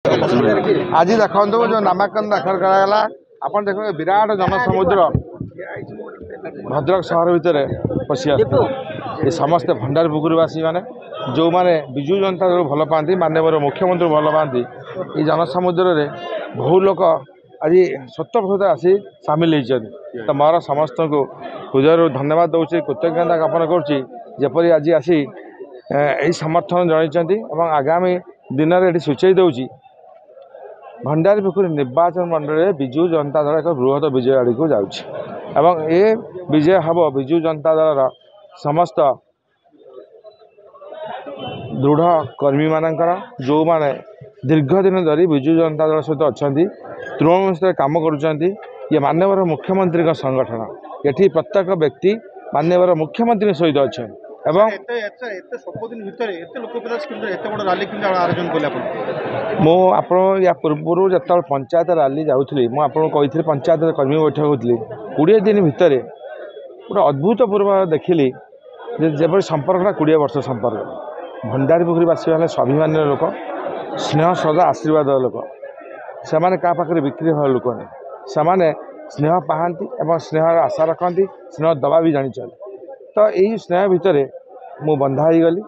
आज देखो जो नामांकन दाखल कराला आप देख विराट जनसमुद्र भद्रक सहर भितर पशि ये समस्ते भंडारपुकुरवासी मैंने जो मैंने विजु जनता दल भल पाती माननीय मुख्यमंत्री भल पाती ये जनसमुद्र में बहु लोक आज स्वतः आसी सामिल होती तो मोर समस्त को हृदय धन्यवाद दूसरी कृतज्ञता ज्ञापन करपरी आज आसी यही समर्थन जनइंट आगामी दिन में ये सूचई दूसरी भंडारपुकुर निर्वाचन मंडल में विजु जनता दल एक बृहत विजय आड़ को जाऊँगी ये विजय हम विजु जनता दल समस्त दृढ़ कर्मी मानकर जो माने दीर्घ दिन धरी विजु जनता दल सहित अच्छा तृणमूल स्तर कम कर माननीय मुख्यमंत्री का संगठन ये प्रत्येक व्यक्ति माननीय मुख्यमंत्री सहित अच्छा मुझे या पूर्व जो पंचायत रैली जाऊँगी मुझे पंचायत कर्मी बैठक होती 20 दिन भितर गोटे अद्भुतपूर्व देखिली जब संपर्कटा 20 वर्ष संपर्क भंडारपुकुरवासी मैंने स्वाभिमान लोक स्नेह श्रद्धा आशीर्वाद लोक से क्या पाखे बिक्री हो लोक नहीं स्नेह पाती और स्नेह आशा रखती स्नेह दबा भी जानी तो यही स्नेह भितर मु बंधा हो गली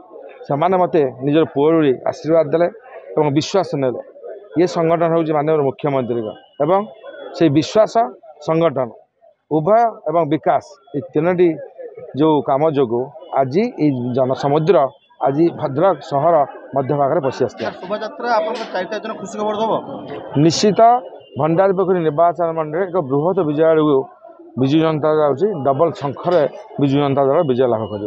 से मत निजर पुओरी आशीर्वाद देले और विश्वास ने ये संगठन हूँ माननीय मुख्यमंत्री एवं से विश्वास संगठन उभय एवं विकास ये तीनोटी जो काम जो आज ये जनसमुद्र आज भद्रक सहर मध्य भाग में पशि निश्चित भंडारपुकुर निर्वाचन मंडल एक बृहत विजय विजु जनता दल डबल शंखर विजु जनता दल विजय लाभ कर।